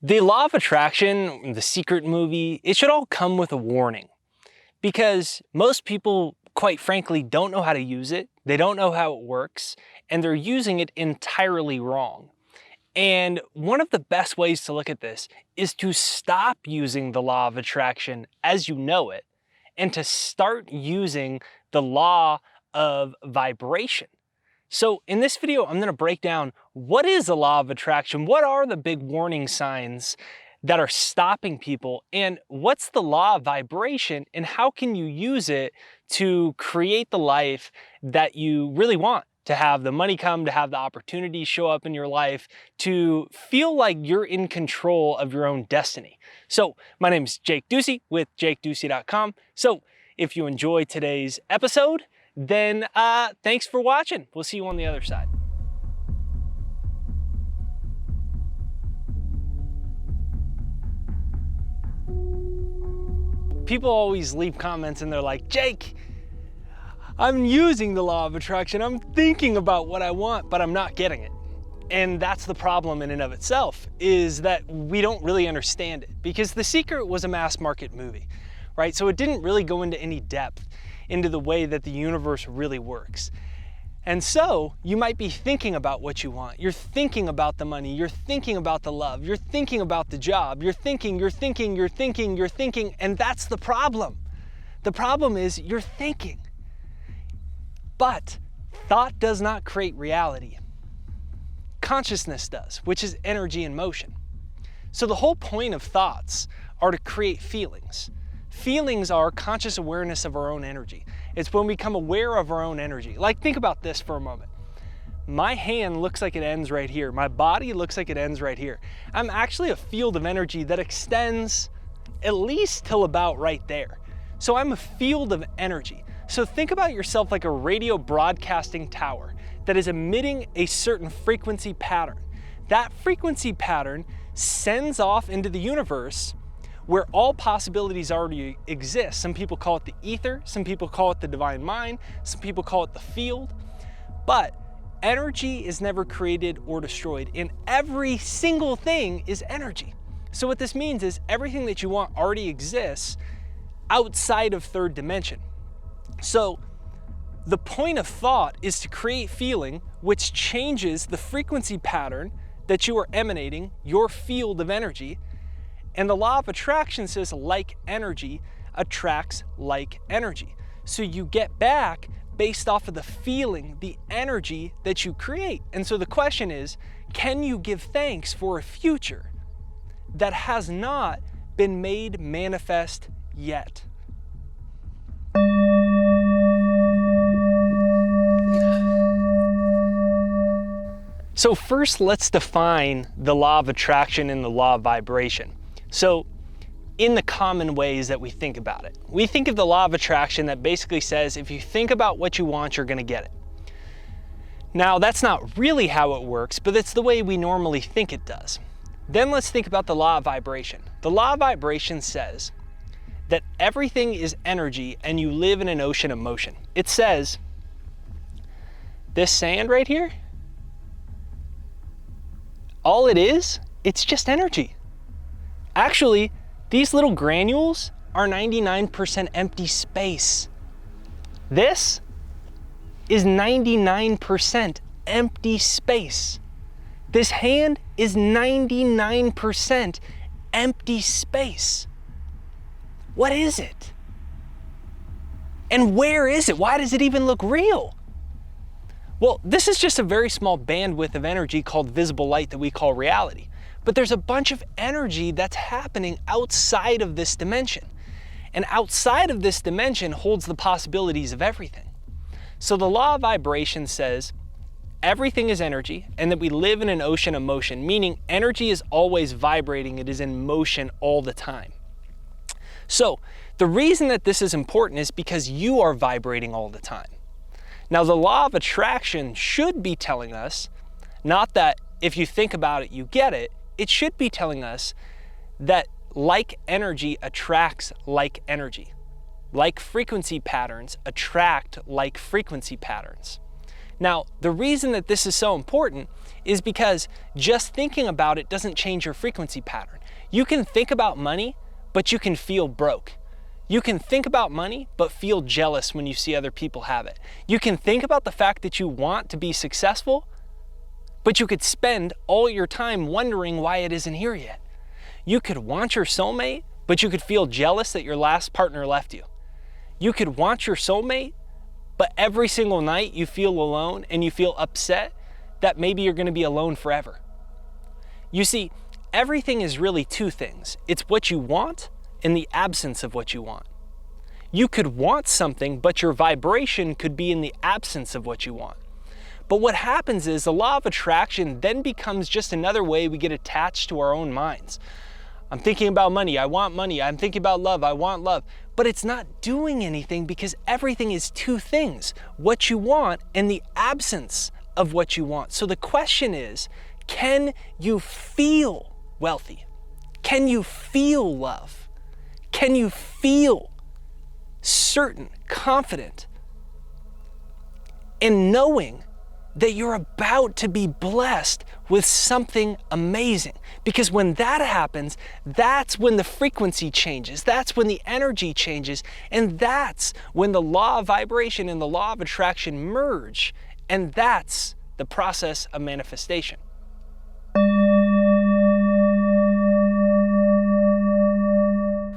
The law of attraction, the secret movie, it should all come with a warning because most people, quite frankly, don't know how to use it. They don't know how it works, and they're using it entirely wrong. And one of the best ways to look at this is to stop using the law of attraction as you know it and to start using the law of vibration. So in this video, I'm going to break down what is the law of attraction, what are the big warning signs that are stopping people, and what's the law of vibration, and how can you use it to create the life that you really want, to have the money come, to have the opportunities show up in your life, to feel like you're in control of your own destiny. So my name is Jake Ducey with jakeducey.com. So if you enjoy today's episode, then thanks for watching. We'll see you on the other side. People always leave comments and they're like, Jake, I'm using the law of attraction. I'm thinking about what I want, but I'm not getting it. And that's the problem in and of itself, is that we don't really understand it, because The Secret was a mass market movie, right? So it didn't really go into any depth into the way that the universe really works. And so you might be thinking about what you want. You're thinking about the money. You're thinking about the love. You're thinking about the job. You're thinking, and that's the problem. The problem is you're thinking. But thought does not create reality. Consciousness does, which is energy in motion. So the whole point of thoughts are to create feelings. Feelings are conscious awareness of our own energy. It's when we become aware of our own energy. Like, think about this for a moment. My hand looks like it ends right here. My body looks like it ends right here. I'm actually a field of energy that extends at least till about right there. So I'm a field of energy. So think about yourself like a radio broadcasting tower that is emitting a certain frequency pattern. That frequency pattern sends off into the universe where all possibilities already exist. Some people call it the ether, some people call it the divine mind, some people call it the field. But energy is never created or destroyed, and every single thing is energy. So what this means is everything that you want already exists outside of third dimension. So the point of thought is to create feeling, which changes the frequency pattern that you are emanating, your field of energy. And the law of attraction says like energy attracts like energy. So you get back based off of the feeling, the energy that you create. And so the question is, can you give thanks for a future that has not been made manifest yet? So first, let's define the law of attraction and the law of vibration. So in the common ways that we think about it, we think of the law of attraction that basically says if you think about what you want, you're going to get it. Now, that's not really how it works, but it's the way we normally think it does. Then let's think about the law of vibration. The law of vibration says that everything is energy and you live in an ocean of motion. It says this sand right here, all it is, it's just energy. Actually, these little granules are 99% empty space. This is 99% empty space. This hand is 99% empty space. What is it? And where is it? Why does it even look real? Well, this is just a very small bandwidth of energy called visible light that we call reality. But there's a bunch of energy that's happening outside of this dimension. And outside of this dimension holds the possibilities of everything. So the law of vibration says everything is energy and that we live in an ocean of motion, meaning energy is always vibrating. It is in motion all the time. So the reason that this is important is because you are vibrating all the time. Now, the law of attraction should be telling us, not that if you think about it, you get it. It should be telling us that like energy attracts like energy. Like frequency patterns attract like frequency patterns. Now, the reason that this is so important is because just thinking about it doesn't change your frequency pattern. You can think about money, but you can feel broke. You can think about money, but feel jealous when you see other people have it. You can think about the fact that you want to be successful, but you could spend all your time wondering why it isn't here yet. You could want your soulmate, but you could feel jealous that your last partner left you. You could want your soulmate, but every single night you feel alone and you feel upset that maybe you're going to be alone forever. You see, everything is really two things. It's what you want and the absence of what you want. You could want something, but your vibration could be in the absence of what you want. But what happens is the law of attraction then becomes just another way we get attached to our own minds. I'm thinking about money, I want money. I'm thinking about love, I want love. But it's not doing anything because everything is two things, what you want and the absence of what you want. So the question is, can you feel wealthy? Can you feel love? Can you feel certain, confident, in knowing that you're about to be blessed with something amazing? Because when that happens, that's when the frequency changes, that's when the energy changes, and that's when the law of vibration and the law of attraction merge, and that's the process of manifestation.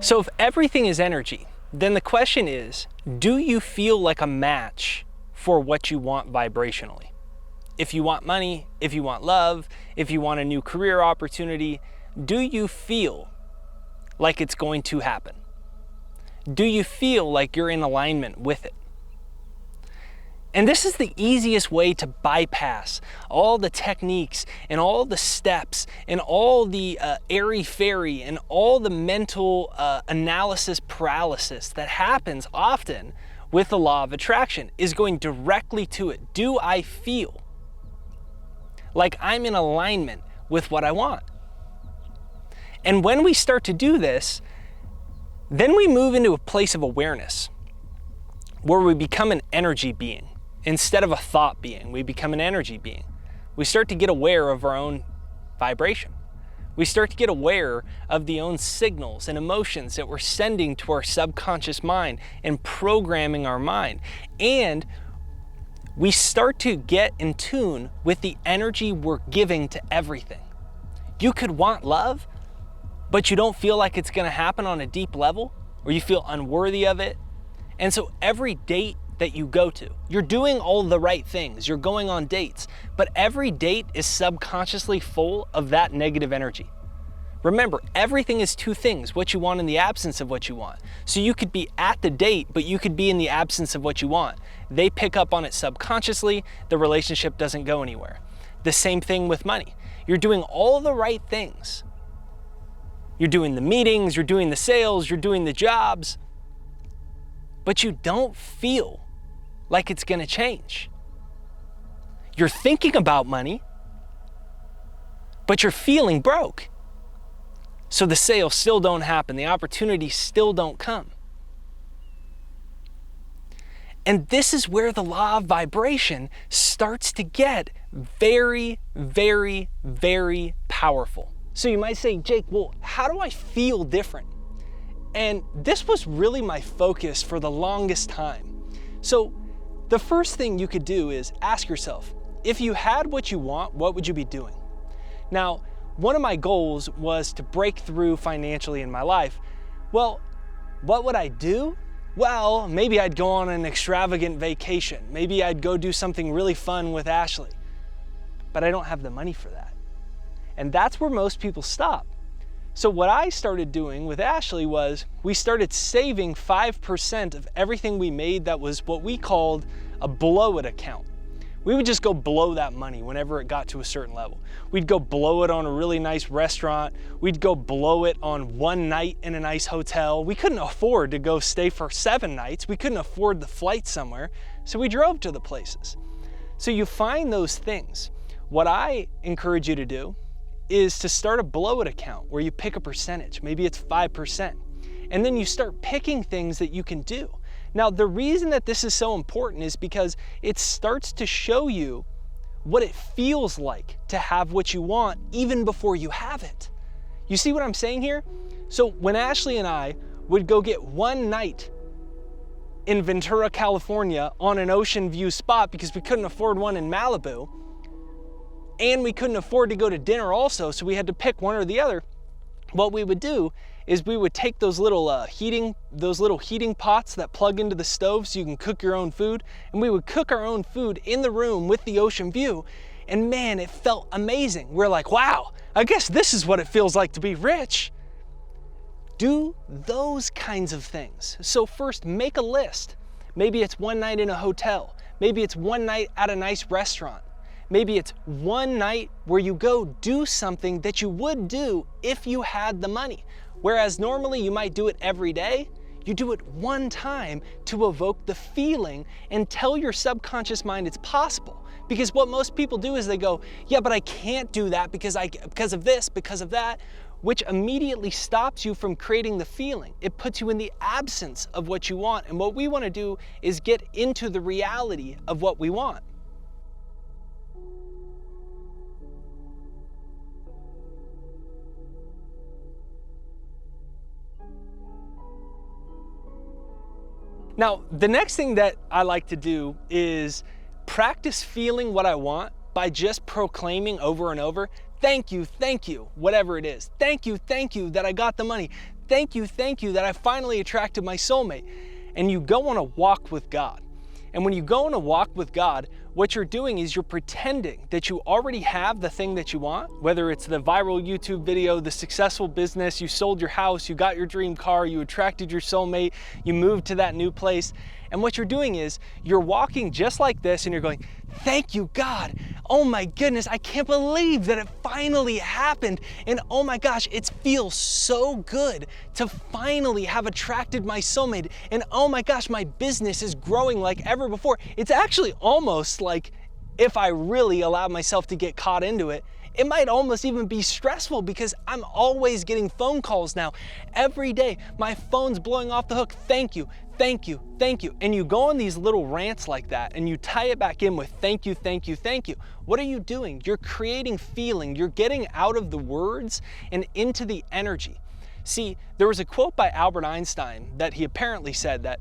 So if everything is energy, then the question is, do you feel like a match for what you want vibrationally? If you want money, if you want love, if you want a new career opportunity, do you feel like it's going to happen? Do you feel like you're in alignment with it? And this is the easiest way to bypass all the techniques and all the steps and all the airy-fairy and all the mental analysis paralysis that happens often with the law of attraction, is going directly to it. Do I feel like I'm in alignment with what I want? And when we start to do this, then we move into a place of awareness where we become an energy being. Instead of a thought being, we become an energy being. We start to get aware of our own vibration. We start to get aware of the own signals and emotions that we're sending to our subconscious mind and programming our mind. And we start to get in tune with the energy we're giving to everything. You could want love, but you don't feel like it's gonna happen on a deep level, or you feel unworthy of it. And so every date that you go to, you're doing all the right things, you're going on dates, but every date is subconsciously full of that negative energy. Remember, everything is two things, what you want and the absence of what you want. So you could be at the date, but you could be in the absence of what you want. They pick up on it subconsciously, the relationship doesn't go anywhere. The same thing with money. You're doing all the right things. You're doing the meetings, you're doing the sales, you're doing the jobs, but you don't feel like it's gonna change. You're thinking about money, but you're feeling broke. So the sales still don't happen, the opportunities still don't come. And this is where the law of vibration starts to get very, very, very powerful. So you might say, Jake, well, how do I feel different? And this was really my focus for the longest time. So the first thing you could do is ask yourself, if you had what you want, what would you be doing? Now, one of my goals was to break through financially in my life. Well, what would I do? Well, maybe I'd go on an extravagant vacation. Maybe I'd go do something really fun with Ashley. But I don't have the money for that. And that's where most people stop. So what I started doing with Ashley was we started saving 5% of everything we made that was what we called a blow it account. We would just go blow that money whenever it got to a certain level. We'd go blow it on a really nice restaurant. We'd go blow it on one night in a nice hotel. We couldn't afford to go stay for 7 nights. We couldn't afford the flight somewhere, so we drove to the places. So you find those things. What I encourage you to do is to start a blow it account where you pick a percentage. Maybe it's 5%. And then you start picking things that you can do. Now, the reason that this is so important is because it starts to show you what it feels like to have what you want even before you have it. You see what I'm saying here? So when Ashley and I would go get one night in Ventura, California on an ocean view spot because we couldn't afford one in Malibu, and we couldn't afford to go to dinner also, so we had to pick one or the other, what we would do is we would take those little heating pots that plug into the stove so you can cook your own food, and we would cook our own food in the room with the ocean view, and man, it felt amazing. We're like, wow, I guess this is what it feels like to be rich. Do those kinds of things. So first, make a list. Maybe it's one night in a hotel. Maybe it's one night at a nice restaurant. Maybe it's one night where you go do something that you would do if you had the money. Whereas normally you might do it every day, you do it one time to evoke the feeling and tell your subconscious mind it's possible. Because what most people do is they go, yeah, but I can't do that because of this, because of that, which immediately stops you from creating the feeling. It puts you in the absence of what you want. And what we want to do is get into the reality of what we want. Now, the next thing that I like to do is practice feeling what I want by just proclaiming over and over, thank you, whatever it is. Thank you that I got the money. Thank you that I finally attracted my soulmate. And you go on a walk with God. And when you go on a walk with God, what you're doing is you're pretending that you already have the thing that you want, whether it's the viral YouTube video, the successful business, you sold your house, you got your dream car, you attracted your soulmate, you moved to that new place. And what you're doing is you're walking just like this and you're going, thank you, God. Oh my goodness, I can't believe that it finally happened. And oh my gosh, it feels so good to finally have attracted my soulmate. And oh my gosh, my business is growing like ever before. It's actually almost like if I really allowed myself to get caught into it, it might almost even be stressful because I'm always getting phone calls now. Every day, my phone's blowing off the hook. Thank you. And you go on these little rants like that and you tie it back in with thank you. What are you doing? You're creating feeling. You're getting out of the words and into the energy. See, there was a quote by Albert Einstein that he apparently said that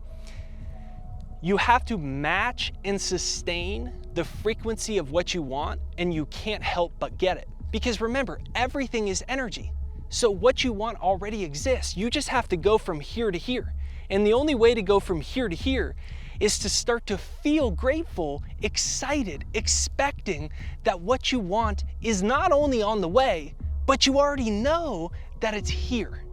you have to match and sustain the frequency of what you want, and you can't help but get it. Because remember, everything is energy. So what you want already exists. You just have to go from here to here. And the only way to go from here to here is to start to feel grateful, excited, expecting that what you want is not only on the way, but you already know that it's here.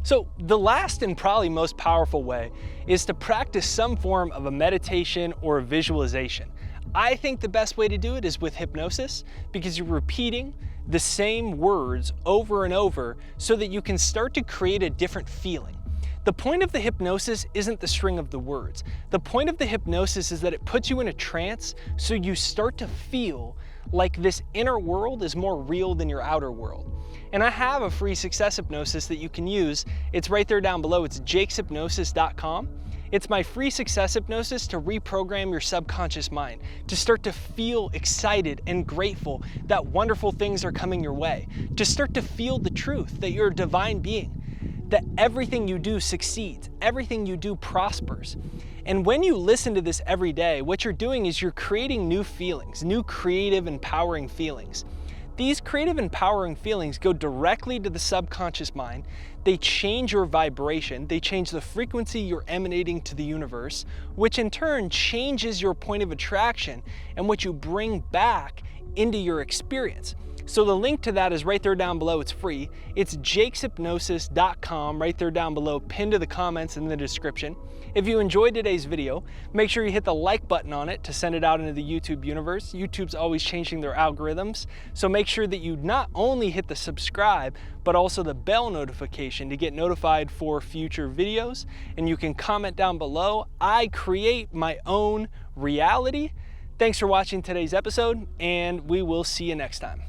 So the last and probably most powerful way is to practice some form of a meditation or a visualization. I think the best way to do it is with hypnosis because you're repeating the same words over and over so that you can start to create a different feeling. The point of the hypnosis isn't the string of the words. The point of the hypnosis is that it puts you in a trance so you start to feel like this inner world is more real than your outer world. And I have a free success hypnosis that you can use. It's right there down below. It's jakeshypnosis.com. It's my free success hypnosis to reprogram your subconscious mind, to start to feel excited and grateful that wonderful things are coming your way, to start to feel the truth that you're a divine being, that everything you do succeeds, everything you do prospers. And when you listen to this every day, what you're doing is you're creating new feelings, new creative, empowering feelings. These creative, empowering feelings go directly to the subconscious mind. They change your vibration. They change the frequency you're emanating to the universe, which in turn changes your point of attraction and what you bring back into your experience. So the link to that is right there down below. It's free. It's jakeshypnosis.com, right there down below, pinned to the comments in the description. If you enjoyed today's video, make sure you hit the like button on it to send it out into the YouTube universe. YouTube's always changing their algorithms, so make sure that you not only hit the subscribe, but also the bell notification to get notified for future videos. And you can comment down below. I create my own reality. Thanks for watching today's episode, and we will see you next time.